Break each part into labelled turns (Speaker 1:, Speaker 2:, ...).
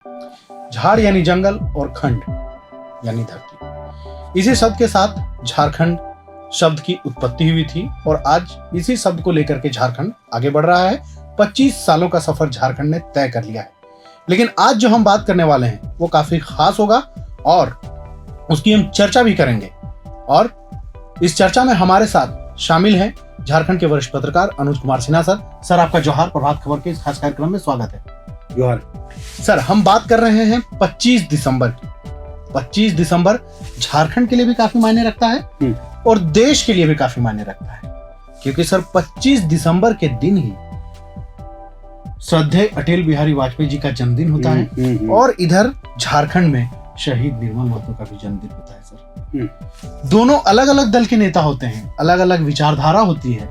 Speaker 1: झाड़ यानी जंगल और खंड यानी धरती। इसी शब्द के साथ झारखंड शब्द की उत्पत्ति हुई थी और आज इसी शब्द को लेकर के झारखंड आगे बढ़ रहा है। 25 सालों का सफर झारखंड ने तय कर लिया है। लेकिन आज जो हम बात करने वाले हैं वो काफी खास होगा और उसकी हम चर्चा भी करेंगे। और इस चर्चा में हमारे साथ शामिल हैं झारखंड के वरिष्ठ पत्रकार अनुज कुमार सिन्हा सर। सर, आपका जोहार। प्रभात खबर के इस खास कार्यक्रम में स्वागत है।
Speaker 2: जोहार
Speaker 1: सर, हम बात कर रहे हैं 25 दिसंबर की। 25 दिसंबर झारखंड के लिए भी काफी मायने रखता है और देश के लिए भी काफी मायने रखता है, क्योंकि सर 25 दिसंबर के दिन ही श्रद्धेय अटल बिहारी वाजपेयी जी का जन्मदिन होता है और इधर झारखंड में शहीद निर्मल महतो का भी जन्मदिन होता है सर। दोनों अलग अलग दल के नेता होते हैं, अलग अलग विचारधारा होती है,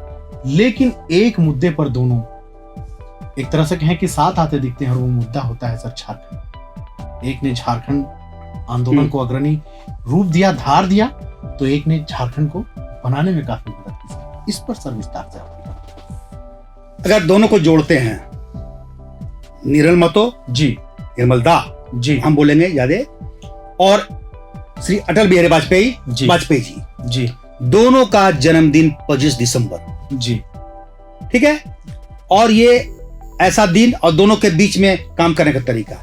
Speaker 1: लेकिन एक मुद्दे पर दोनों एक तरह से कहें कि साथ आते दिखते हैं और वो मुद्दा होता है सर झारखंड। एक ने झारखंड आंदोलन को अग्रणी रूप दिया, धार दिया, तो एक ने झारखंड को बनाने में काफी मदद की सर। इस पर सर विस्तार से
Speaker 2: अगर दोनों को जोड़ते हैं, निर्मल महतो
Speaker 1: जी,
Speaker 2: निर्मल दा
Speaker 1: जी,
Speaker 2: हम बोलेंगे यादे, और श्री अटल बिहारी वाजपेयी
Speaker 1: जी,
Speaker 2: वाजपेयी जी, दोनों का जन्मदिन 25 दिसंबर
Speaker 1: जी,
Speaker 2: ठीक है। और ये ऐसा दिन और दोनों के बीच में काम करने का तरीका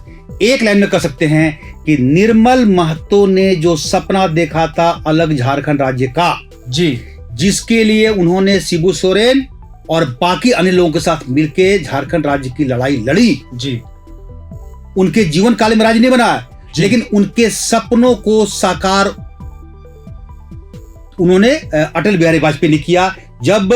Speaker 2: एक लाइन में कर सकते हैं कि निर्मल महतो ने जो सपना देखा था अलग झारखंड राज्य का
Speaker 1: जी,
Speaker 2: जिसके लिए उन्होंने शिबू सोरेन और बाकी अन्य लोगों के साथ मिलकर झारखंड राज्य की लड़ाई लड़ी
Speaker 1: जी,
Speaker 2: उनके जीवन काल में राज्य नहीं बना, लेकिन उनके सपनों को साकार उन्होंने अटल बिहारी वाजपेयी ने किया जब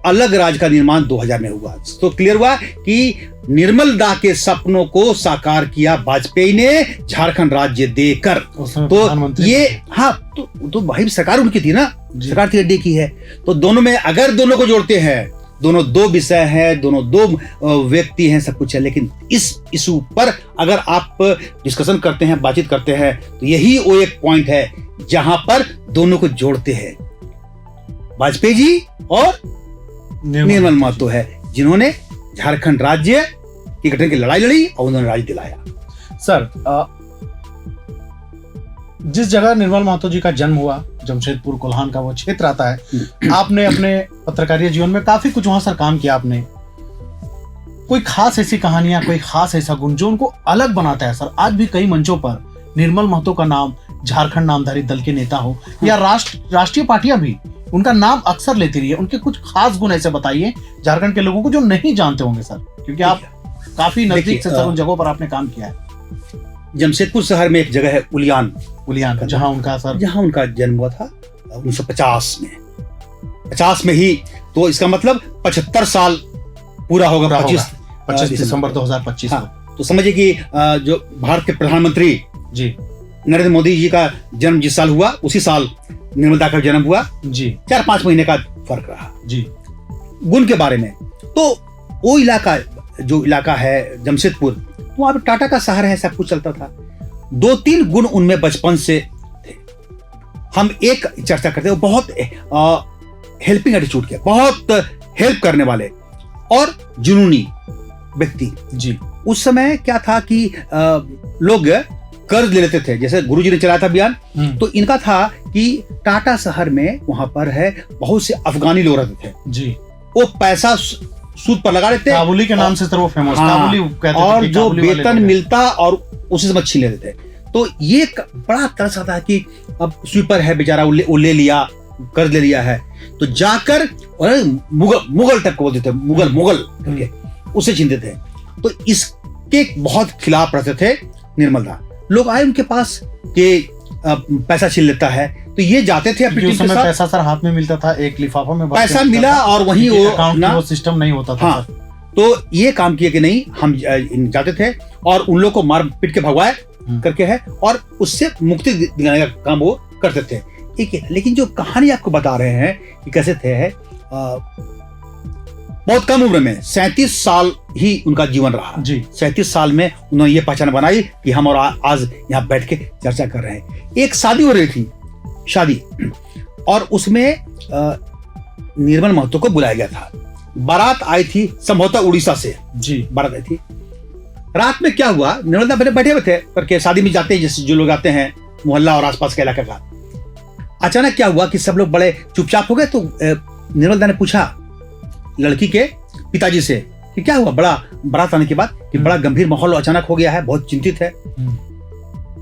Speaker 2: अलग राज्य का निर्माण 2000 में हुआ। तो क्लियर हुआ कि निर्मल दा के सपनों को साकार किया वाजपेयी ने झारखंड राज्य देकर। तो ये हाँ, तो भाई सरकार उनकी थी ना, सरकार थी अड्डे की है। तो दोनों में अगर दोनों को जोड़ते हैं, दोनों दो विषय हैं, दोनों दो व्यक्ति हैं, सब कुछ है, लेकिन इस इशू पर अगर आप डिस्कशन करते हैं, बातचीत करते हैं, तो यही वो एक पॉइंट है जहां पर दोनों को जोड़ते हैं। वाजपेयी जी और निर्मल महतो है जिन्होंने झारखंड राज्य की गठन की लड़ाई लड़ी और उन्होंने राज्य दिलाया।
Speaker 1: सर, जिस जगह निर्मल महतो जी का जन्म हुआ, जमशेदपुर कोल्हान का वो क्षेत्र आता है, आपने अपने पत्रकारिता जीवन में काफी कुछ वहां सर काम किया। आपने कोई खास ऐसी कहानियां, कोई खास ऐसा गुण जो उनको अलग बनाता है सर? आज भी कई मंचों पर निर्मल महतो का नाम, झारखंड नामधारी दल के नेता हो या राष्ट्रीय पार्टियां भी उनका नाम अक्सर लेती रही है। उनके कुछ खास गुण ऐसे बताइए झारखंड के लोगों को जो नहीं जानते होंगे सर, क्योंकि आप काफी नजदीक से उन जगहों पर आपने काम किया है।
Speaker 2: जमशेदपुर शहर में एक जगह है उलियान,
Speaker 1: जहां
Speaker 2: उनका जन्म हुआ था 1950 में। 50 में ही, तो इसका मतलब 75 साल पूरा होगा 25
Speaker 1: दिसंबर 2025 को।
Speaker 2: तो समझिए कि जो भारत के प्रधानमंत्री
Speaker 1: जी
Speaker 2: नरेंद्र मोदी जी का जन्म जिस साल हुआ उसी साल निर्मला का जन्म हुआ
Speaker 1: जी।
Speaker 2: 4-5 महीने का फर्क रहा
Speaker 1: जी।
Speaker 2: गुण के बारे में, तो वो जो इलाका है जमशेदपुर, वहां पे टाटा का शहर है, सब कुछ चलता था। 2-3 गुण उनमें बचपन से थे। हम एक चर्चा करते हैं, बहुत हेल्पिंग एटीट्यूड के, बहुत हेल्प करने वाले और जुनूनी व्यक्ति
Speaker 1: जी।
Speaker 2: उस समय क्या था कि लोग कर्ज ले लेते थे, जैसे गुरुजी ने चलाया था अभियान, तो इनका था कि टाटा शहर में वहां पर है बहुत से अफगानी लोग रहते थे
Speaker 1: जी।
Speaker 2: वो पैसा सूद पर लगा लेते,
Speaker 1: काबुली के नाम से सर वो फेमस, काबुली कहते थे,
Speaker 2: और जो वेतन मिलता और उसी से छीन लेते थे। तो ये बड़ा तरस आता है कि अब स्वीपर है बेचारा, वो ले लिया, कर्ज ले लिया है, तो जाकर मुगल तक बोलते थे, मुगल करके उसे छीनते थे। तो इसके बहुत खिलाफ रहते थे निर्मल दा। लोग आए उनके पास कि पैसा छीन लेता है, तो ये जाते थे अपनी टीम के साथ।
Speaker 1: पैसा सर हाथ में मिलता था, एक लिफाफा में
Speaker 2: पैसा मिला और वहीं
Speaker 1: वो सिस्टम नहीं होता था।
Speaker 2: हाँ, तो ये काम किया कि नहीं, हम जाते थे और उन लोग को मार पीट के भगवाए करके है और उससे मुक्ति दिलाने का काम वो करते थे। ठीक है, लेकिन जो कहानी आपको बता रहे हैं कि कैसे थे, बहुत कम उम्र में 37 साल ही उनका जीवन रहा
Speaker 1: जी।
Speaker 2: 37 साल में उन्होंने ये पहचान बनाई कि हम और आज यहाँ बैठ के चर्चा कर रहे हैं। एक शादी हो रही थी, शादी, और उसमें निर्मल महतो को बुलाया गया था। बारात आई थी संभवतः उड़ीसा से जी, बारात आई थी। रात में क्या हुआ, निर्मल दा बैठे हुए थे करके शादी में जाते हैं जैसे जो लोग आते हैं मोहल्ला और आसपास के इलाके का। अचानक क्या हुआ कि सब लोग बड़े चुपचाप हो गए। तो निर्मल दा ने पूछा लड़की के पिताजी से कि क्या हुआ, बड़ा बारात आने के बाद कि बड़ा गंभीर माहौल अचानक हो गया है, बहुत चिंतित है।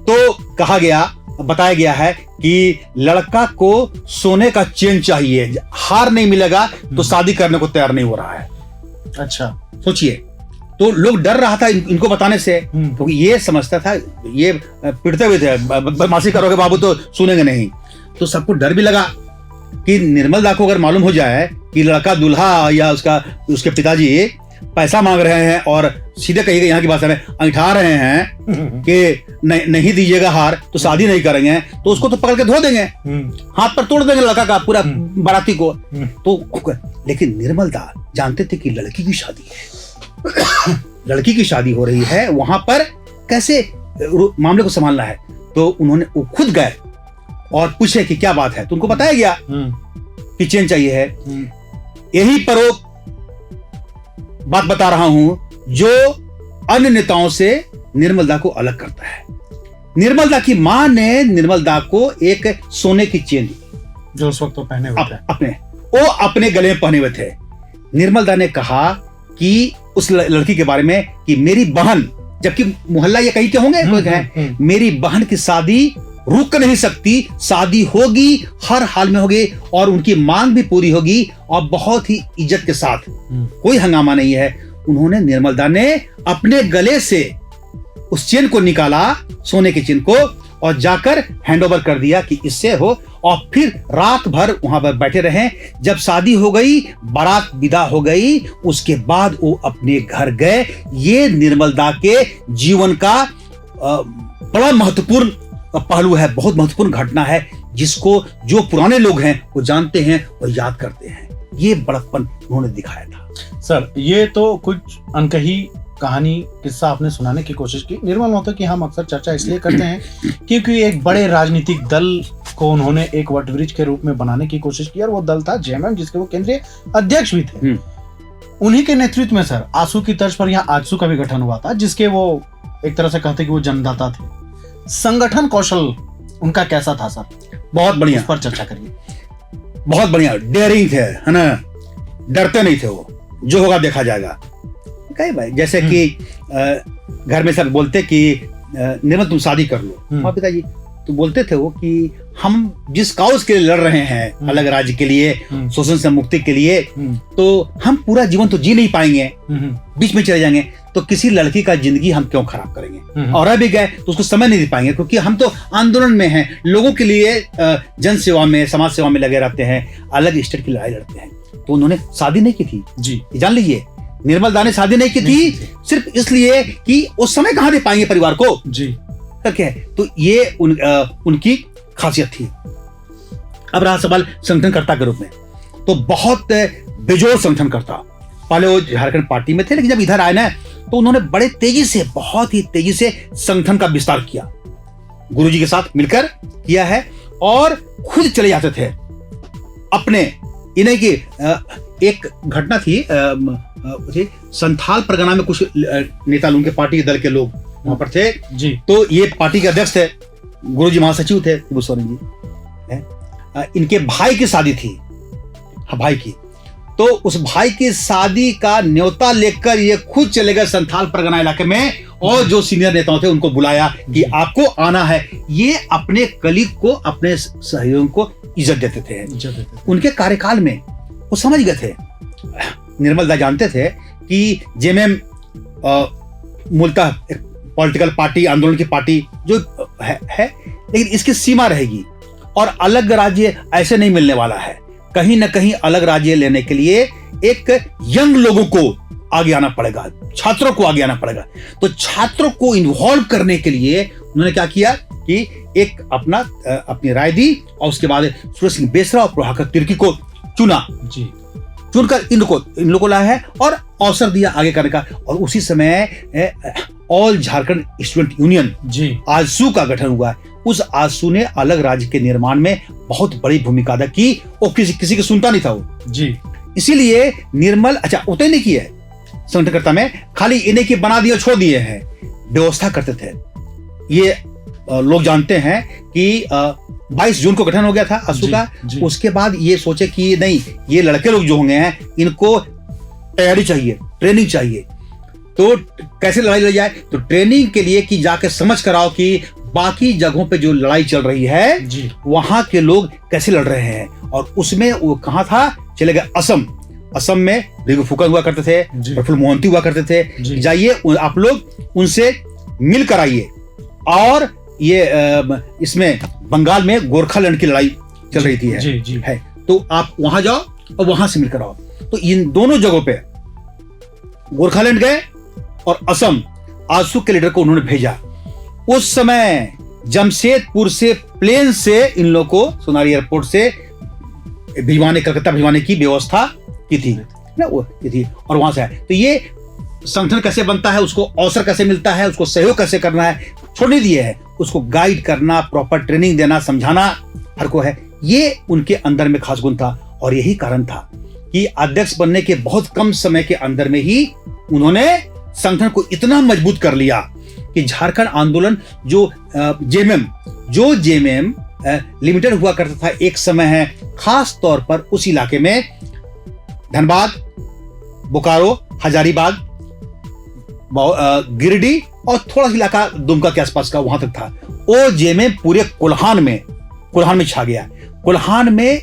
Speaker 2: तो कहा गया, बताया गया है कि लड़का को सोने का चेन चाहिए, हार नहीं मिलेगा तो शादी करने को तैयार नहीं हो रहा है।
Speaker 1: अच्छा,
Speaker 2: सोचिए। तो लोग डर रहा था इनको बताने से, क्योंकि ये समझता था, ये पिटते हुए थे, बदमाशी करोगे बाबू तो सुनेंगे नहीं। तो सबको डर भी लगा कि निर्मल दा को अगर मालूम हो जाए कि लड़का दूल्हा या उसके पिताजी पैसा मांग रहे हैं और सीधे कहिएगा यहाँ की भाषा में ऐठा रहे हैं कि नहीं दीजिएगा हार तो शादी नहीं करेंगे, तो उसको तो पकड़ के धो देंगे, हाथ पर तोड़ देंगे लड़का का पूरा बाराती को। तो लेकिन निर्मल दा जानते थे कि लड़की की शादी है, लड़की की शादी हो रही है, वहां पर कैसे मामले को संभालना है। तो उन्होंने खुद गए और पूछे कि क्या बात है। तो उनको बताया गया कि चेन चाहिए है। यही पर वो बात बता रहा हूं जो अन्य नेताओं से निर्मल दा को अलग करता है। निर्मल दा की मां ने निर्मल दा को एक सोने की चेन दी
Speaker 1: जो उस वक्त तो पहने हुए थे,
Speaker 2: वो अपने गले में पहने हुए थे। निर्मल दा ने कहा कि उस लड़की के बारे में कि मेरी बहन, जबकि मोहल्ला ये कहीं के होंगे कोई कहे, मेरी बहन की शादी रुक नहीं सकती, शादी होगी, हर हाल में होगी और उनकी मांग भी पूरी होगी और बहुत ही इज्जत के साथ, कोई हंगामा नहीं है। उन्होंने निर्मल दा ने अपने गले से उस चेन को निकाला, सोने के चेन को, और जाकर हैंडओवर कर दिया कि इससे हो, और फिर रात भर वहां पर बैठे रहे। जब शादी हो गई, बारात विदा हो गई, उसके बाद वो अपने घर गए। ये निर्मल दा के जीवन का बड़ा महत्वपूर्ण पहलू है, बहुत महत्वपूर्ण घटना है, जिसको जो पुराने लोग हैं वो जानते हैं और याद करते हैं। ये बड़प्पन उन्होंने दिखाया था।
Speaker 1: सर, ये तो कुछ अनकही कहानी किस्सा आपने सुनाने की कोशिश की। निर्मल महतो की हम अक्सर चर्चा इसलिए करते हैं क्योंकि एक बड़े राजनीतिक दल को उन्होंने एक वटवृक्ष के रूप में बनाने की कोशिश की, और वो दल था जेएमएम, जिसके वो केंद्रीय अध्यक्ष भी थे। उन्हीं के नेतृत्व में सर आंसू की तर्ज पर यहाँ आजसू का भी गठन हुआ था, जिसके वो एक तरह से कहते कि वो जन्मदाता थे। संगठन कौशल उनका कैसा था सर?
Speaker 2: बहुत बढ़िया,
Speaker 1: उस पर चर्चा करिए।
Speaker 2: बहुत बढ़िया, डेयरिंग थे, है ना, डरते नहीं थे वो, जो होगा देखा जाएगा। कहे भाई जैसे कि घर में सब बोलते कि निर्मल तुम शादी कर लो, और पिताजी तो बोलते थे वो कि हम जिस काउज के लिए लड़ रहे हैं, अलग राज्य के लिए, शोषण से मुक्ति के लिए, तो हम पूरा जीवन तो जी नहीं पाएंगे, बीच में चले जाएंगे, तो किसी लड़की का जिंदगी हम क्यों खराब करेंगे, और रह भी गए तो उसको समय नहीं दे पाएंगे, क्योंकि हम तो आंदोलन में हैं, लोगों के लिए जन सेवा में, समाज सेवा में लगे रहते हैं, अलग स्टेट की लड़ाई लड़ते हैं। तो उन्होंने शादी नहीं की थी जी, जान लीजिए। निर्मल दा ने शादी नहीं की थी सिर्फ इसलिए कि वो समय कहाँ दे पाएंगे परिवार को जी, करके। तो ये उनकी खासियत थी। अब रहा सवाल संगठनकर्ता के रूप में, तो बहुत बेजोड़ संगठनकर्ता। पहले वो झारखंड पार्टी में थे, लेकिन जब इधर आए ना तो उन्होंने बड़े तेजी से, बहुत ही तेजी से संगठन का विस्तार किया, गुरुजी के साथ मिलकर किया है, और खुद चले जाते थे अपने। इन्हें की एक घटना थी, संथाल परगना में कुछ नेता लोगों के पार्टी के दल के लोग वहां पर थे जी। तो ये पार्टी के अध्यक्ष थे, गुरुजी महासचिव थे सोरेन जी। इनके भाई की शादी थी, भाई की, तो उस भाई की शादी का न्योता लेकर ये खुद चले गए संथाल परगना इलाके में, और जो सीनियर नेताओं थे उनको बुलाया कि आपको आना है। ये अपने कलीग को, अपने सहयोगियों को इज्जत देते थे। उनके कार्यकाल में वो समझ गए थे, निर्मल दा जानते थे कि जेएमएम मूलतः पॉलिटिकल पार्टी, आंदोलन की पार्टी जो है, लेकिन इसकी सीमा रहेगी, और अलग राज्य ऐसे नहीं मिलने वाला है। कहीं ना कहीं अलग राज्य लेने के लिए एक यंग लोगों को आगे आना पड़ेगा, छात्रों को आगे आना पड़ेगा। तो छात्रों को इन्वॉल्व करने के लिए उन्होंने क्या किया कि एक अपनी राय दी, और उसके बाद सूरज सिंह बेसरा और प्रभाकर तिर्की को चुना जी, चुनकर इन लोगों को लाया है और अवसर दिया आगे करने का। और उसी समय ऑल झारखंड स्टूडेंट यूनियन जी, आजसू का गठन हुआ है। उस आजसू ने अलग राज्य के निर्माण में बहुत बड़ी भूमिका अदा की। वो किसी की सुनता नहीं था वो जी, इसीलिए निर्मल, अच्छा उतने नहीं किया है, संगठनकर्ता में, खाली इन्हें की बना दिए छोड़ दिए हैं, व्यवस्था करते थे। ये लोग जानते हैं कि 22 जून को गठन हो गया था आसू का। उसके बाद ये सोचे कि नहीं, ये लड़के लोग जो होंगे हैं इनको तैयारी चाहिए, ट्रेनिंग चाहिए। तो कैसे लड़ाई लड़ी जाए, तो ट्रेनिंग के लिए कि जाके समझ कराओ कि बाकी जगहों पे जो लड़ाई चल रही है वहां के लोग कैसे लड़ रहे हैं। और उसमें वो कहां था, चले गए असम में रिगु फुकन हुआ करते थे, प्रफुल्ल मोहंती हुआ करते थे। जाइए आप लोग उनसे मिल कर आइए। और ये इसमें बंगाल में गोरखालैंड की लड़ाई चल रही थी है, तो आप वहां जाओ और वहां से मिलकर आओ। तो इन दोनों जगहों पे गोरखालैंड गए और असम, आसू के लीडर को उन्होंने भेजा। उस समय जमशेदपुर से प्लेन से इन लोगों को सोनारी एयरपोर्ट से कलकत्ता भिजवाने की व्यवस्था की थी ना, वो की थी। और वहां से आए। तो ये संगठन कैसे बनता है, उसको अवसर कैसे मिलता है, उसको सहयोग कैसे करना है, छोड़ नहीं दिए है। उसको गाइड करना, प्रॉपर ट्रेनिंग देना, समझाना हर को है। ये उनके अंदर में खास गुण था। और यही कारण था कि अध्यक्ष बनने के बहुत कम समय के अंदर में ही उन्होंने संगठन को इतना मजबूत कर लिया कि झारखंड आंदोलन जो जेएमएम लिमिटेड हुआ करता था एक समय है, खास तौर पर उस इलाके में धनबाद, बोकारो, हजारीबाग, गिरिडीह और थोड़ा सा इलाका दुमका के आसपास का वहां तक था। वो जेएमएम पूरे कोल्हान में छा गया। कोल्हान में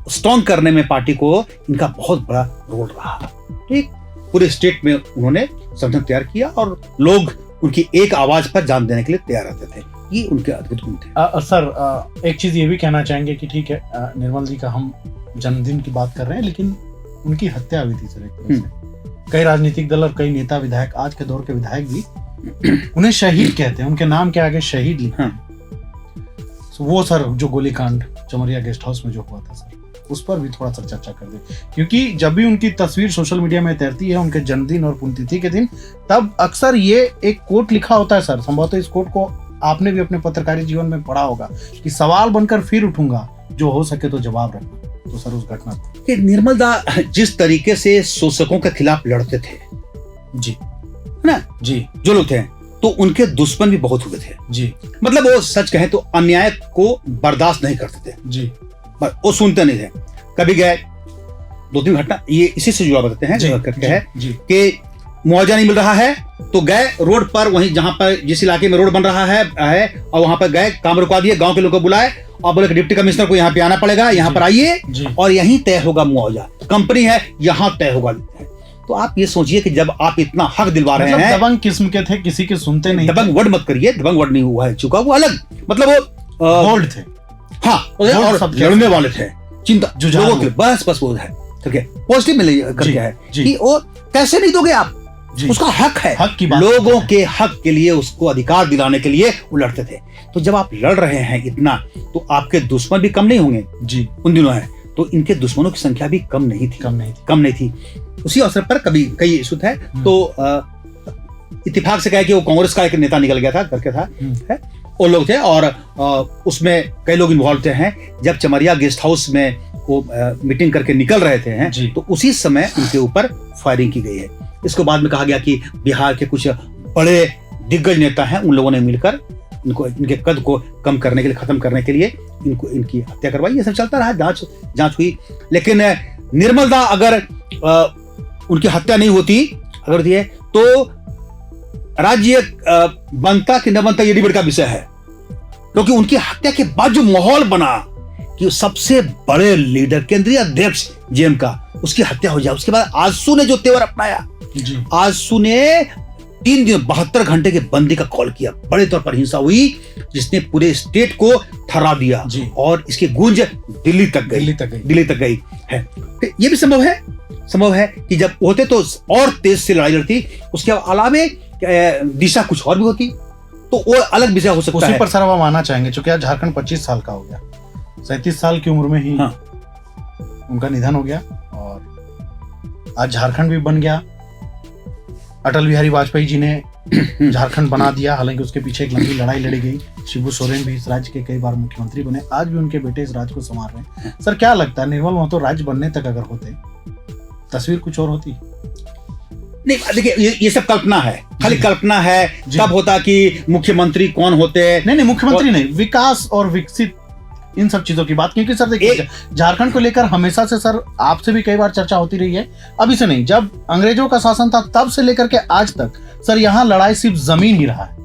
Speaker 2: स्ट्रॉन्ग करने में पार्टी को इनका बहुत बड़ा रोल रहा। ठीक, पूरे स्टेट में उन्होंने संगठन तैयार किया और लोग उनकी एक आवाज पर जान देने के लिए तैयार रहते थे। ये उनके अद्भुत गुण थे।
Speaker 1: सर, एक चीज ये भी कहना चाहेंगे कि ठीक है, निर्मल जी का हम जन्मदिन की बात कर रहे हैं, लेकिन उनकी हत्या हुई थी सर एक तरह से। कई राजनीतिक दल और कई नेता विधायक, आज के दौर के विधायक भी उन्हें शहीद कहते हैं, उनके नाम के आगे शहीद लिखते हैं। वो सर जो गोलीकांड चमरिया गेस्ट हाउस में जो हुआ था सर, उस पर भी थोड़ा सा चर्चा कर दे, क्योंकि जब भी उनकी तस्वीर सोशल मीडिया में तैरती है उनके जन्मदिन और पुण्यतिथि के दिन, तब अक्सर ये एक कोट लिखा होता है सर। संभवतः इस कोट को आपने भी अपने पत्रकारी जीवन में पढ़ा होगा कि सवाल बनकर फिर उठूंगा, जो हो सके तो जवाब रखना। तो सर उस घटना
Speaker 2: कि निर्मल दा जिस तरीके से शोषकों के खिलाफ लड़ते थे
Speaker 1: जी,
Speaker 2: ना जी, जो लोग थे, तो उनके दुश्मन भी बहुत हुए थे जी। मतलब वो सच कहें तो अन्याय को बर्दाश्त नहीं करते थे जी, वो सुनते नहीं थे। कभी गए, 2-3 घटना ये इसी से जुड़ा बताते हैं करके है कि मुआवजा नहीं मिल रहा है, तो गए रोड पर, वहीं जहां पर जिस इलाके में रोड बन रहा है और वहां पर गए, काम रुकवा दिए, गांव के लोगों को बुलाए और बोले कि डिप्टी कमिश्नर को यहाँ पे आना पड़ेगा, यहाँ पर आइए और यहीं तय होगा मुआवजा, कंपनी है यहाँ तय होगा। तो आप ये सोचिए कि जब आप इतना हक दिलवा रहे हैं,
Speaker 1: दबंग किस्म के थे, किसी के सुनते नहीं।
Speaker 2: दबंग वर्ड मत करिए, दबंग वर्ड नहीं हुआ है चुका, वो अलग, मतलब वो
Speaker 1: बोल्ड थे,
Speaker 2: हाँ, और लड़ने वाले थे, चिंता लोगों के, बस वो है, ठीक है, पॉजिटिव में करके है कि वो कैसे नहीं दोगे आप, उसका हक है, हक की बात, लोगों के हक के लिए, उसको अधिकार दिलाने के लिए वो लड़ते थे। तो जब आप लड़ रहे हैं इतना, तो आपके दुश्मन भी कम नहीं होंगे जी, उन दिनों है, तो इनके दुश्मनों की संख्या भी कम नहीं थी। उसी अवसर पर कभी कई इशू थे, तो इत्तेफाक से कहे कि वो कांग्रेस का एक नेता निकल गया था करके था, है वो लोग थे, और उसमें कई लोग इन्वॉल्व थे हैं। जब चमरिया गेस्ट हाउस में वो मीटिंग करके निकल रहे थे हैं, तो उसी समय उनके ऊपर फायरिंग की गई है। इसको बाद में कहा गया कि बिहार के कुछ बड़े दिग्गज नेता हैं, उन लोगों ने मिलकर इनके कद को कम करने के लिए, खत्म करने के लिए इनकी हत्या करवाई। ये सब चलता रहा, जांच हुई, लेकिन निर्मल दा अगर उनकी हत्या नहीं होती, अगर ये तो राज्य बनता कि न बनता, ये डिबेट का विषय है। क्योंकि उनकी हत्या के बाद जो माहौल बना कि सबसे बड़े लीडर, केंद्रीय अध्यक्ष जेएम का, उसकी हत्या हो जाए, उसके बाद आजसू ने जो तेवर अपनाया, आजसू ने 3 दिन 72 घंटे के बंदी का कॉल किया, बड़े तौर पर हिंसा हुई जिसने पूरे स्टेट को थर्रा दिया और इसकी गूंज दिल्ली तक गई है। ये भी संभव है कि जब होते तो और तेज से लड़ाई लड़ती, उसके अलावे दिशा कुछ और भी होती, तो वो अलग विषय हो सकता है।
Speaker 1: उसी पर सर हम आना चाहेंगे, चूंकि आज झारखंड 25 साल का हो गया, 37 साल की उम्र में ही उनका निधन हो गया, और आज झारखंड भी बन गया। अटल बिहारी वाजपेयी जी ने झारखंड बना दिया, हालांकि उसके पीछे एक लंबी लड़ाई लड़ी गई। शिबू सोरेन भी इस राज्य के कई बार मुख्यमंत्री बने, आज भी उनके बेटे इस राज्य को संभाल रहे हैं। सर क्या लगता है, निर्मल महतो राज्य बनने तक अगर होते, तस्वीर कुछ और होती?
Speaker 2: नहीं देखिए, ये सब कल्पना है, खाली कल्पना है।
Speaker 1: जी।
Speaker 2: तब होता कि मुख्यमंत्री कौन होते हैं।
Speaker 1: नहीं मुख्यमंत्री नहीं, विकास और विकसित इन सब चीजों की बात, क्योंकि सर देखिए झारखंड को लेकर हमेशा से सर आपसे भी कई बार चर्चा होती रही है। अभी से नहीं, जब अंग्रेजों का शासन था तब से लेकर के आज तक सर यहाँ लड़ाई सिर्फ जमीन ही रहा है।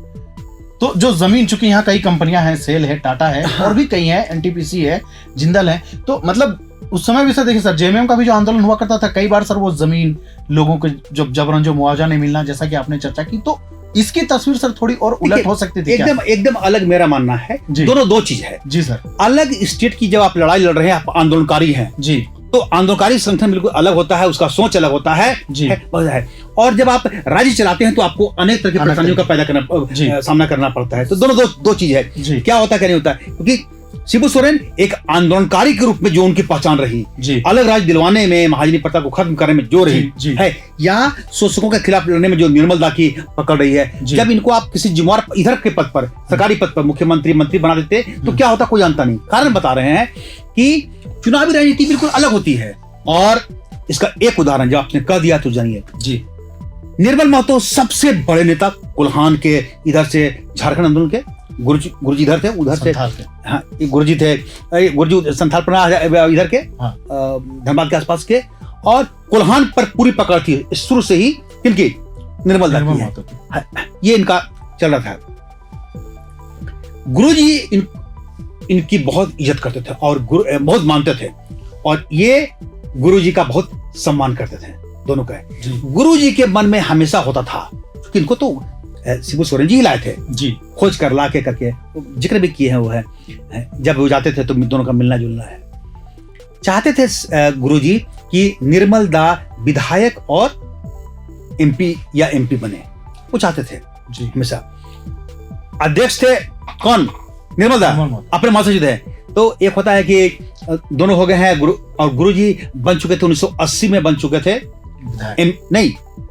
Speaker 1: तो जो जमीन, चूंकि यहाँ कई कंपनियां हैं, सेल है, टाटा है, और भी कई हैं, एनटीपीसी है, जिंदल है, तो मतलब उस समय भी सर देखिए सर जेएमएम का भी जो आंदोलन हुआ करता था, कई बार सर वो जमीन लोगों को जब जबरन जो मुआवजा नहीं मिलना, जैसा कि आपने चर्चा की, तो इसकी तस्वीर सर थोड़ी और उलट हो सकती थी।
Speaker 2: एकदम अलग मेरा मानना है। दोनों दो चीज है
Speaker 1: जी सर।
Speaker 2: अलग स्टेट की जब आप लड़ाई लड़ रहे हैं, आप आंदोलनकारी हैं
Speaker 1: जी,
Speaker 2: तो आंदोलनकारी संगठन बिल्कुल अलग होता है, उसका सोच अलग होता है
Speaker 1: जी
Speaker 2: है। और जब आप राज्य चलाते हैं तो आपको अनेक तरह की परेशानियों का सामना करना पड़ता है। तो दोनों दो चीज है। क्या होता है क्या नहीं होता है, क्योंकि शिबू सोरेन एक आंदोलनकारी के रूप में जो उनकी पहचान रही, अलग राज्य दिलवाने में, महाजनी प्रथा को खत्म करने में जो रही है, या शोषकों के खिलाफ लड़ने में जो निर्मल दा की पकड़ रही है, जब इनको आप किसी जिम्मेवार इधर के पद पर, सरकारी पद पर, मुख्यमंत्री, मंत्री बना देते तो क्या होता, कोई जानता नहीं। कारण बता रहे हैं कि चुनावी राजनीति बिल्कुल अलग होती है। और इसका एक उदाहरण जो आपने कह दिया तो जानिए
Speaker 1: जी,
Speaker 2: निर्मल महतो सबसे बड़े नेता कुल्हान के इधर से झारखंड आंदोलन के गुरुजी इधर थे, उधर से हाँ गुरुजी थे, गुरुजी संथालपना इधर के धनबाद के आसपास के, और कुल्हान पर पूरी पकड़ थी शुरू से ही किनकी, निर्मल महतो की। ये इनका चल रहा था। गुरुजी इनकी बहुत इज्जत करते थे और बहुत मानते थे, और ये गुरुजी का बहुत सम्मान करते थे दोनों का। गुरुजी के मन में हमेशा होता था, क्योंकि इनको तो शिबू सोरेन जी लाए थे जी, खोज कर ला के करके जिक्र भी किए हैं वो है। जब वो जाते थे तो दोनों का मिलना जुलना है। चाहते थे गुरुजी कि निर्मल दा विधायक और एमपी या एमपी बने, वो चाहते थे जी हमेशा। अध्यक्ष थे कौन, निर्मल दा, अपने मौजूद है। तो एक होता है कि दोनों हो गए हैं, और गुरुजी बन चुके थे 1980 में, बन चुके थे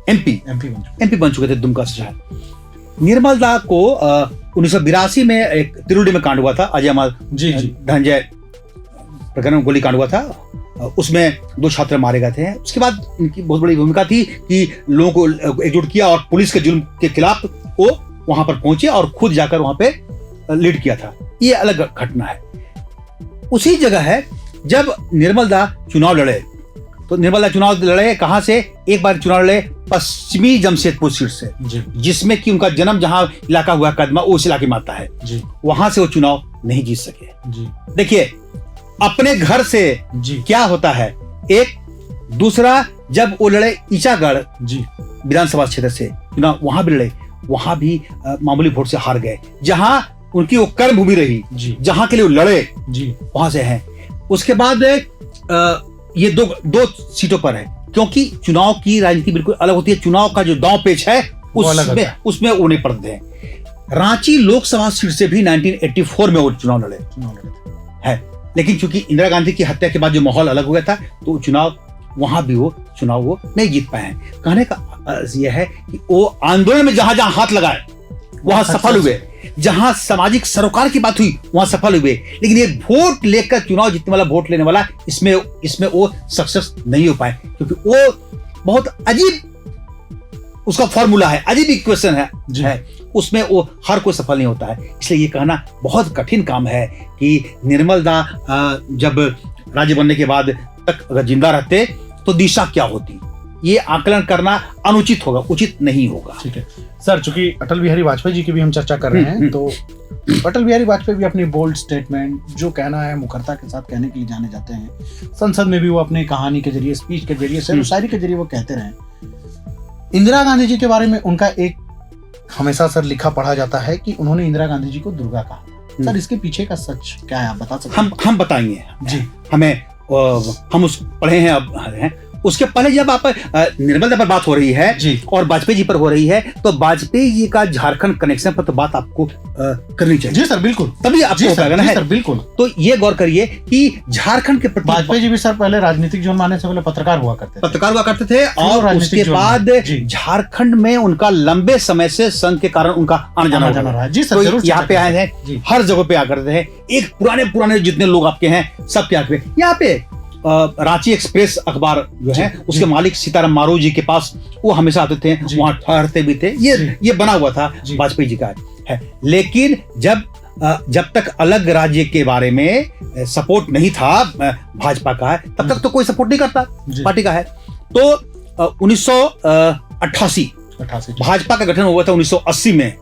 Speaker 2: एमपी बन चुके थे दुमका से। निर्मल दा को 1982 में एक तिरुडी में कांड हुआ था, अजय धनंजय प्रकरण में गोली कांड हुआ था, उसमें 2 छात्र मारे गए थे। उसके बाद इनकी बहुत बड़ी भूमिका थी कि लोगों को एकजुट किया और पुलिस के जुल्म के खिलाफ वो वहां पर पहुंचे और खुद जाकर वहां पे लीड किया था। ये अलग घटना है। उसी जगह है जब निर्मल दा चुनाव लड़े, तो निर्मल दा चुनाव लड़े कहां से, एक बार चुनाव लड़े पश्चिमी जमशेदपुर सीट से, जिसमें कि उनका जन्म जहां इलाका हुआ कदमा, उस इलाके में आता है। वहां से वो चुनाव नहीं जीत सके। देखिए अपने घर से क्या होता है, एक दूसरा जब वो लड़े ईचागढ़ विधानसभा क्षेत्र से चुनाव, वहां भी लड़े, वहां भी मामूली वोट से हार गए। जहां उनकी वो कर्म भूमि रही, जहां के लिए वो लड़े, वहां से हैं। उसके बाद ये दो सीटों पर है, क्योंकि चुनाव की राजनीति बिल्कुल अलग होती है। चुनाव का जो दांव पेच है उसमें वो नहीं पड़ते हैं। रांची लोकसभा सीट से भी 1984 में वो चुनाव लड़े है, लेकिन चूंकि इंदिरा गांधी की हत्या के बाद जो माहौल अलग हो गया था, तो चुनाव वहां भी वो चुनाव वो नहीं जीत पाए हैं। कहने का यह है कि वो आंदोलन में जहां जहां हाथ लगाए वहां सफल हुए, जहां सामाजिक सरोकार की बात हुई वहां सफल हुए, लेकिन ये वोट लेकर चुनाव जीतने वाला, वोट लेने वाला, इसमें वो सक्सेस नहीं हो पाए, क्योंकि वो बहुत अजीब उसका फॉर्मूला है, अजीब इक्वेशन है, उसमें वो हर कोई सफल नहीं होता है। इसलिए ये कहना बहुत कठिन काम है कि निर्मल दा जब राज्य बनने के बाद तक अगर जिंदा रहते तो दिशा क्या होती, ये आकलन करना अनुचित होगा, उचित नहीं होगा।
Speaker 1: ठीक है सर, चूंकि अटल बिहारी वाजपेयी जी की भी हम चर्चा कर रहे हैं, तो अटल बिहारी वाजपेयी भी अपनी बोल्ड स्टेटमेंट, जो कहना है मुखरता के साथ कहने के लिए जाने जाते हैं। संसद में भी वो अपनी कहानी के जरिए, स्पीच के जरिए, शेर शायरी के जरिए वो कहते रहे। इंदिरा गांधी जी के बारे में उनका एक हमेशा सर लिखा पढ़ा जाता है कि उन्होंने इंदिरा गांधी जी को दुर्गा कहा। सर इसके पीछे का सच क्या है, आप बता सकते हैं?
Speaker 2: हम बताएंगे
Speaker 1: जी।
Speaker 2: हम उस पढ़े हैं अब उसके पहले जब आप निर्मल दा पर बात हो रही है और वाजपेयी जी पर हो रही है, तो वाजपेयी जी का झारखंड कनेक्शन पर तो बात आपको करनी चाहिए।
Speaker 1: जी सर बिल्कुल,
Speaker 2: तभी आपको होगा ना।
Speaker 1: सर बिल्कुल।
Speaker 2: तो ये गौर करिए कि झारखंड के प्रति
Speaker 1: वाजपेयी जी भी सर पहले राजनीतिक जीवन मानने से पहले पत्रकार हुआ करते थे,
Speaker 2: और उसके बाद झारखंड में उनका लंबे समय से संघ के कारण उनका आना जाना रहा है। जी सर, जरूर यहाँ पे आए हैं, हर जगह पे आ करते हैं। एक पुराने जितने लोग आपके हैं सब क्या यहाँ पे रांची एक्सप्रेस अखबार जो है उसके मालिक सीताराम मारू जी के पास वो हमेशा आते थे, वहां ठहरते भी थे। ये बना हुआ था वाजपेयी जी का है। लेकिन जब तक अलग राज्य के बारे में सपोर्ट नहीं था भाजपा का है, तब तक तो कोई सपोर्ट नहीं करता पार्टी का है। तो 1988 भाजपा का गठन हुआ था 1980 में।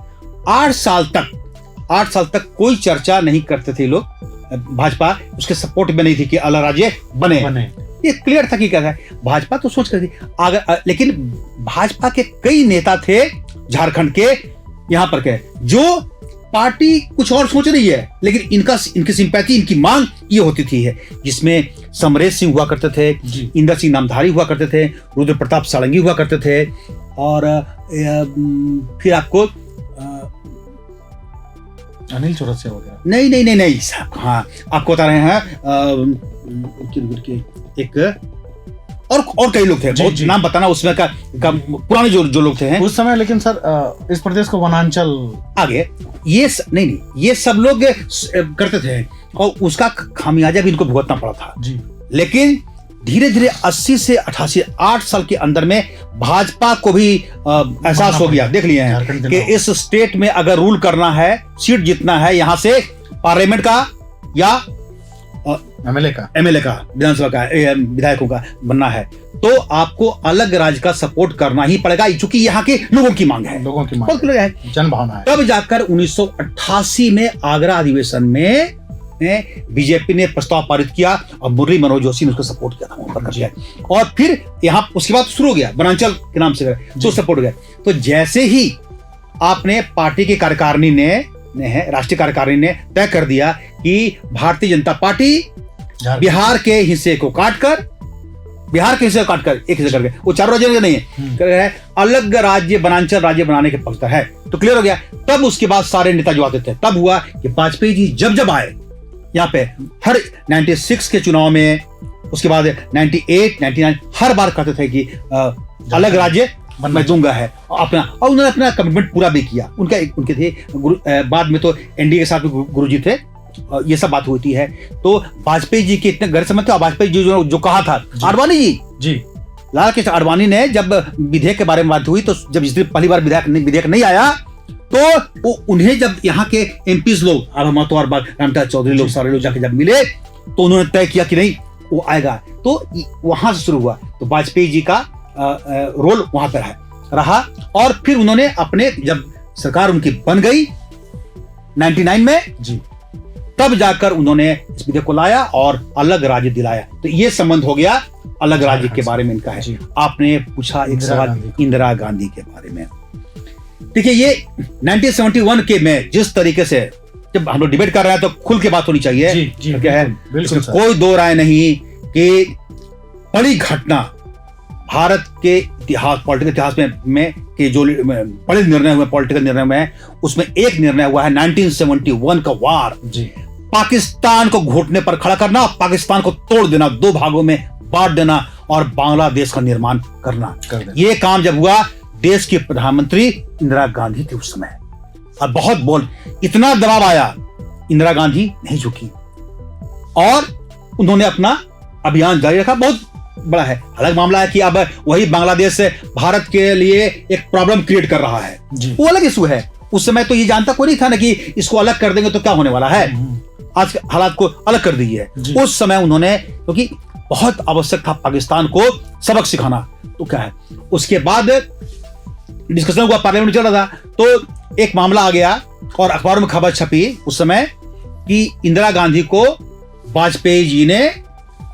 Speaker 2: 8 साल तक कोई चर्चा नहीं करते थे लोग, भाजपा उसके सपोर्ट में नहीं थी कि अलग राज्य बने। ये क्लियर था कि क्या है, भाजपा तो सोच कर थी अगर, लेकिन भाजपा के कई नेता थे झारखंड के यहाँ पर के, जो पार्टी कुछ और सोच रही है, लेकिन इनकी सिंपैथी, इनकी मांग ये होती थी है, जिसमें समरेश सिंह हुआ करते थे, इंदर सिंह नामधारी हुआ करते थे, रुद्र प्रताप सारंगी हुआ करते थे, और फिर आपको
Speaker 1: अनिल चौरसिया वगैरह।
Speaker 2: नहीं, हाँ आपको बता रहे हैं एक और कई लोग थे, बहुत नाम बताना उसमें का पुराने जो लोग थे
Speaker 1: उस समय। लेकिन सर इस प्रदेश को वनांचल
Speaker 2: आगे ये नहीं ये सब लोग करते थे, और उसका खामियाजा भी इनको भुगतना पड़ा था जी। लेकिन धीरे धीरे 80 से 88 8 साल के अंदर में भाजपा को भी एहसास हो गया, देख लिए हैं कि इस स्टेट में अगर रूल करना है, सीट जीतना है यहाँ से, पार्लियामेंट का या
Speaker 1: एमएलए का
Speaker 2: विधानसभा का विधायकों का बनना है, तो आपको अलग राज्य का सपोर्ट करना ही पड़ेगा, क्योंकि यहाँ के लोगों की मांग है,
Speaker 1: जन भावना है।
Speaker 2: तब जाकर 1988 में आगरा अधिवेशन में बीजेपी ने प्रस्ताव पारित किया और मुरली मनोहर जोशी ने उसको सपोर्ट किया था, वहां पर कर दिया। और फिर यहाँ उसके बाद शुरू हो गया वनांचल के नाम से तो सपोर्ट हो गया। तो जैसे ही आपने पार्टी की कार्यकारिणी ने राष्ट्रीय कार्यकारिणी ने तय कर दिया कि भारतीय जनता पार्टी बिहार के हिस्से को काटकर एक हिस्से करके, वो 4 राज्यों का नहीं है, अलग राज्य वनांचल राज्य बनाने के पक्ष है, तो क्लियर हो गया। तब उसके बाद सारे नेता जो आते थे, तब हुआ कि वाजपेयी जी जब आए यहाँ पे, हर 96 के चुनाव में, उसके बाद 98, 99 हर बार कहते थे कि अलग राज्य मैं दूंगा है अपना, और उन्होंने अपना कमिटमेंट पूरा भी किया। उनके थे बाद में तो एनडीए के साथ भी गुरुजी थे, ये सब बात होती है। तो वाजपेयी जी के इतने गैर समझते, वाजपेयी जी जो कहा था आडवाणी जी लाल कृष्ण आडवाणी ने, जब विधेयक के बारे में बात हुई, तो जब इस दिन पहली बार विधेयक नहीं आया, तो उन्हें जब यहाँ के एमपीज लोग महतो और रामदास चौधरी लोग सारे लोग जाके जब मिले, तो उन्होंने तय किया कि नहीं वो आएगा। तो वहां से शुरू हुआ। तो वाजपेयी जी का रोल वहां पर रहा, और फिर उन्होंने अपने, जब सरकार उनकी बन गई 99 में जी, तब जाकर उन्होंने इस विधेयक को लाया और अलग राज्य दिलाया। तो ये संबंध हो गया अलग राज्य के बारे में इनका है। आपने पूछा एक सवाल इंदिरा गांधी के बारे में। देखिए, ये 1971 के में जिस तरीके से जब हम लोग डिबेट कर रहे हैं, तो खुल के बात होनी चाहिए जी, क्या है, कोई दो राय नहीं कि बड़ी घटना भारत के इतिहास, पॉलिटिकल इतिहास में कि जो बड़े निर्णय हुए पॉलिटिकल निर्णय में, उसमें एक निर्णय हुआ है 1971 का वार जी। पाकिस्तान को घुटने पर खड़ा करना, पाकिस्तान को तोड़ देना, 2 भागों में बांट देना और बांग्लादेश का निर्माण करना। ये काम जब हुआ, देश की प्रधानमंत्री इंदिरा गांधी थी उस समय, और बहुत बोल, इतना दबाव आया, इंदिरा गांधी नहीं झुकी और उन्होंने अपना अभियान जारी रखा। बहुत बड़ा है, अलग मामला है कि अब वही बांग्लादेश से भारत के लिए एक प्रॉब्लम क्रिएट कर रहा है, वो अलग इशू है। उस समय तो ये जानता कोई नहीं था ना कि इसको अलग कर देंगे तो क्या होने वाला है। आज हालात को अलग कर दी है। उस समय उन्होंने, क्योंकि बहुत आवश्यक था पाकिस्तान को सबक सिखाना, तो क्या है, उसके बाद डिस्कशन हुआ, पार्लियामेंट चल रहा था, तो एक मामला आ गया और अखबारों में खबर छपी उस समय कि इंदिरा गांधी को वाजपेयी जी ने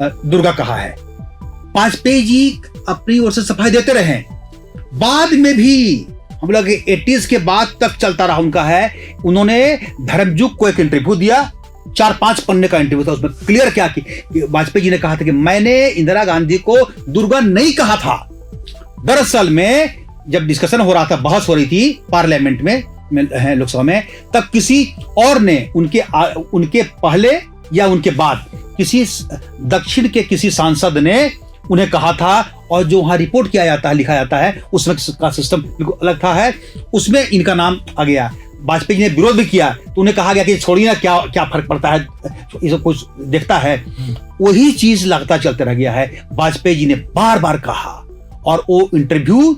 Speaker 2: दुर्गा कहा है। वाजपेयी जी अपनी ओर से सफाई देते रहे, बाद में भी हम लोग 80s के बाद तक चलता रहा उनका है। उन्होंने धर्मयुग को एक इंटरव्यू दिया, 4-5 पन्ने का इंटरव्यू था, उसमें क्लियर क्या कि वाजपेयी जी ने कहा था कि मैंने इंदिरा गांधी को दुर्गा नहीं कहा था। दरअसल में जब डिस्कशन हो रहा था, बहस हो रही थी पार्लियामेंट में, लोकसभा में, तब किसी और ने उनके पहले या उनके बाद किसी दक्षिण के किसी सांसद ने उन्हें कहा था, और जो वहां रिपोर्ट किया जाता है, लिखा जाता है, उसमें का सिस्टम बिल्कुल अलग था है, उसमें इनका नाम आ गया। वाजपेयी जी ने विरोध भी किया तो उन्हें कहा गया कि छोड़िए ना, क्या क्या फर्क पड़ता है, ये सब कुछ देखता है। वही चीज लगता चलते रह गया है। वाजपेयी जी ने बार बार कहा, और वो इंटरव्यू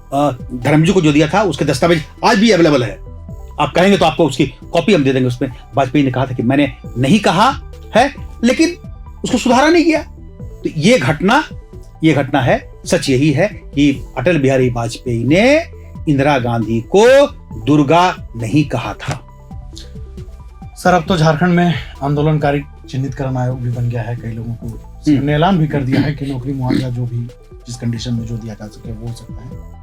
Speaker 2: धर्मजू को जो दिया था उसके दस्तावेज आज भी अवेलेबल है। आप कहेंगे तो आपको उसकी कॉपी हम दे देंगे। उसमें वाजपेयी ने कहा था कि मैंने नहीं कहा है, लेकिन उसको सुधारा नहीं किया। तो ये घटना है। सच यही है कि अटल बिहारी वाजपेयी ने इंदिरा गांधी को दुर्गा नहीं कहा था।
Speaker 1: सर, अब तो झारखंड में आंदोलनकारी चिन्हितकरण आयोग भी बन गया है। कई लोगों को ने ऐलान भी कर दिया है कि नौकरी मुआवजा जो भी जिस कंडीशन में जो दिया जा सके वो हो सकता है।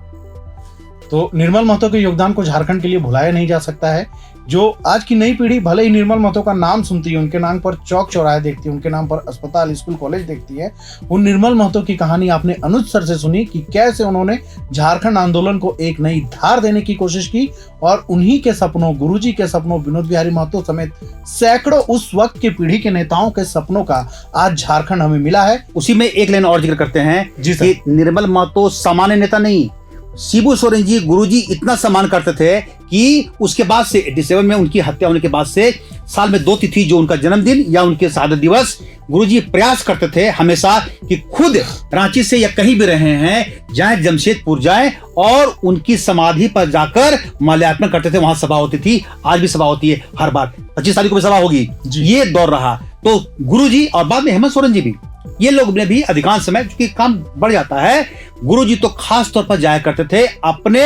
Speaker 1: तो निर्मल महतो के योगदान को झारखंड के लिए भुलाया नहीं जा सकता है। जो आज की नई पीढ़ी भले ही निर्मल महतो का नाम सुनती है, उनके नाम पर चौक चौराहे देखती है, उनके नाम पर अस्पताल, स्कूल, कॉलेज देखती है, उन निर्मल महतो की कहानी आपने अनुज सर से सुनी कि कैसे उन्होंने झारखंड आंदोलन को एक नई धार देने की कोशिश की, और उन्हीं के सपनों, गुरुजी के सपनों, विनोद बिहारी महतो समेत सैकड़ों उस वक्त के पीढ़ी के नेताओं के सपनों का आज झारखंड हमें मिला है।
Speaker 2: उसी में एक लाइन और जिक्र करते हैं कि निर्मल महतो सामान्य नेता नहीं, शिबू सोरेन जी गुरुजी इतना सम्मान करते थे कि उसके बाद से 87 में उनकी हत्या होने के बाद से साल में 2 तिथि, जो उनका जन्मदिन या उनके शहादत दिवस, गुरुजी प्रयास करते थे हमेशा कि खुद रांची से या कहीं भी रहे हैं जाएं, जमशेदपुर जाएं और उनकी समाधि पर जाकर माल्यार्पण करते थे। वहां सभा होती थी, आज भी सभा होती है हर बार, 25 तारीख को भी सभा होगी। ये दौर रहा। तो गुरुजी और बाद में हेमंत सोरेन जी भी, ये लोग ने भी अधिकांश समय, क्योंकि काम बढ़ जाता है, गुरुजी तो खास तौर पर जाया करते थे अपने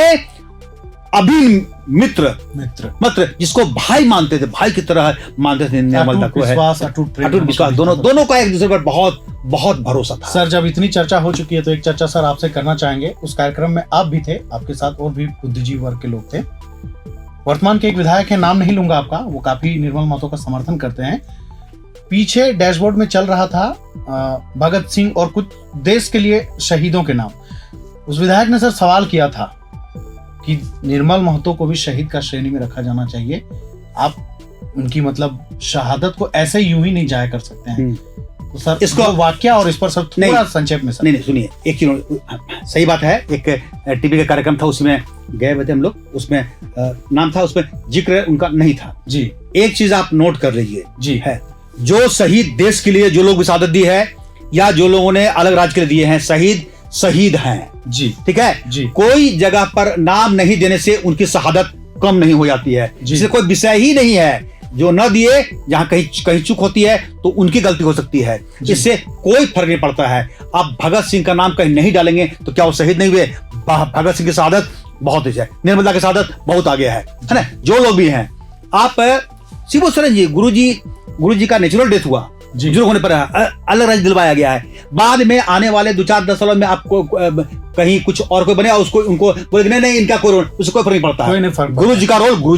Speaker 2: अभिन्न मित्र जिसको भाई मानते थे, भाई की तरह मानते थे। निर्मल दा को है अटूट विश्वास, दोनों का एक दूसरे पर बहुत बहुत भरोसा था।
Speaker 1: सर, जब इतनी चर्चा हो चुकी है तो एक चर्चा सर आपसे करना चाहेंगे। उस कार्यक्रम में आप भी थे, आपके साथ और भी बुद्धिजीवी वर्ग के लोग थे। वर्तमान के एक विधायक है, नाम नहीं लूंगा आपका, वो काफी निर्मल महतो का समर्थन करते हैं। पीछे डैशबोर्ड में चल रहा था भगत सिंह और कुछ देश के लिए शहीदों के नाम। उस विधायक ने सर सवाल किया था कि निर्मल महतो को भी शहीद का श्रेणी में रखा जाना चाहिए। आप उनकी मतलब शहादत को ऐसे यूं ही नहीं जाया कर सकते हैं। तो सर इसको वाक्य और इस पर सर थोड़ा संक्षेप में सर।
Speaker 2: नहीं सुनिए, एक चीज सही बात है। एक टीवी का कार्यक्रम था, उसमें गए हुए थे हम लोग, उसमें नाम था, उसमें जिक्र उनका नहीं था जी। एक चीज आप नोट कर लीजिए जी, है जो शहीद देश के लिए जो लोग शहादत दी है या जो लोगों ने अलग राज्य के लिए दिए हैं, शहीद हैं जी, ठीक है जी। कोई जगह पर नाम नहीं देने से उनकी शहादत कम नहीं हो जाती है, जिससे कोई विषय ही नहीं है। जो न दिए, जहां कहीं चूक होती है तो उनकी गलती हो सकती है, इससे कोई फर्क नहीं पड़ता है। आप भगत सिंह का नाम कहीं नहीं डालेंगे तो क्या वो शहीद नहीं हुए? भगत सिंह की शहादत बहुत है, निर्मला की शहादत बहुत आगे है ना। जो लोग भी हैं, आप शिबू सोरेन जी, गुरुजी का नेचुरल डेथ हुआ, बुजुर्ग होने पर अलग राज्य दिलवाया गया है। बाद में आने वाले 2-4-10 सालों में आपको कहीं कुछ और कोई बने, उसको उनको बोले नहीं इनका कोई रोल, उससे कोई फर्क नहीं पड़ता। गुरुजी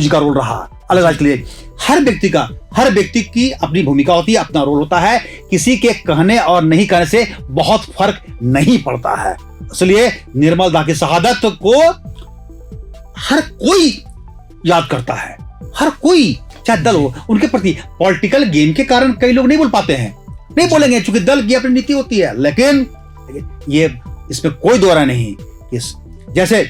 Speaker 2: का रोल रहा अलग राज्य के लिए। हर व्यक्ति की अपनी भूमिका होती है, अपना रोल होता है। किसी के कहने और नहीं कहने से बहुत फर्क नहीं पड़ता है। इसलिए निर्मल दा की शहादत को हर कोई याद करता है, हर कोई, चाहे दल हो। उनके प्रति पॉलिटिकल गेम के कारण कई लोग नहीं बोल पाते हैं, नहीं बोलेंगे, क्योंकि दल की अपनी नीति होती है। लेकिन ये इसमें कोई दोहरा नहीं। जैसे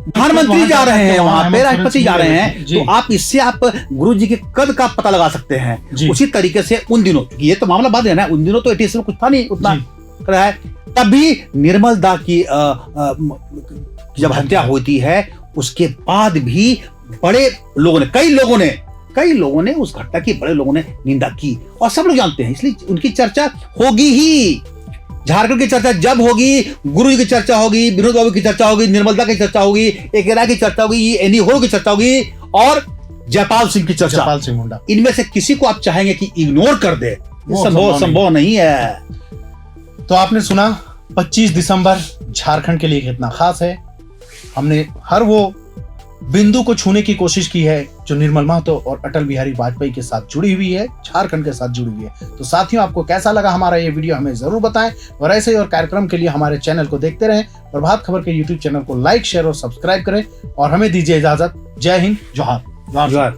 Speaker 2: प्रधानमंत्री जा रहे हैं वहां पे, राष्ट्रपति जा रहे हैं, तो आप इससे आप गुरुजी के कद का पता लगा सकते हैं। उसी तरीके से उन दिनों, ये तो मामला बाद है ना, उन दिनों तो 87 में कुछ था नहीं उतना रहा है, तभी निर्मल दा की जब हत्या होती है, उसके बाद भी बड़े लोगों ने, कई लोगों ने उस घटना की, बड़े लोगों ने निंदा की, और सब लोग जानते हैं, इसलिए उनकी चर्चा होगी ही। झारखंड की चर्चा जब होगी, गुरु जी की चर्चा होगी, विनोद बाबू की चर्चा होगी, निर्मलता की चर्चा होगी, एकेरा की चर्चा होगी, एनी होल की चर्चा होगी, और जयपाल सिंह की चर्चा।
Speaker 1: जयपाल सिंह मुंडा,
Speaker 2: इनमें से किसी को आप चाहेंगे कि इग्नोर कर दे, संभव नहीं है।
Speaker 1: तो आपने सुना 25 दिसंबर झारखंड के लिए कितना खास है। हमने हर वो बिंदु को छूने की कोशिश की है जो निर्मल महतो और अटल बिहारी वाजपेयी के साथ जुड़ी हुई है, झारखंड के साथ जुड़ी हुई है। तो साथियों, आपको कैसा लगा हमारा ये वीडियो हमें जरूर बताएं, और ऐसे ही और कार्यक्रम के लिए हमारे चैनल को देखते रहें। प्रभात खबर के यूट्यूब चैनल को लाइक, शेयर और सब्सक्राइब करें, और हमें दीजिए इजाजत। जय हिंद, जोहार।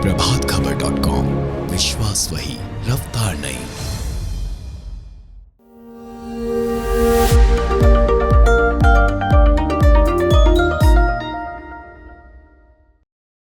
Speaker 3: प्रभातखबर.com, विश्वास वही, रफ्तार नहीं।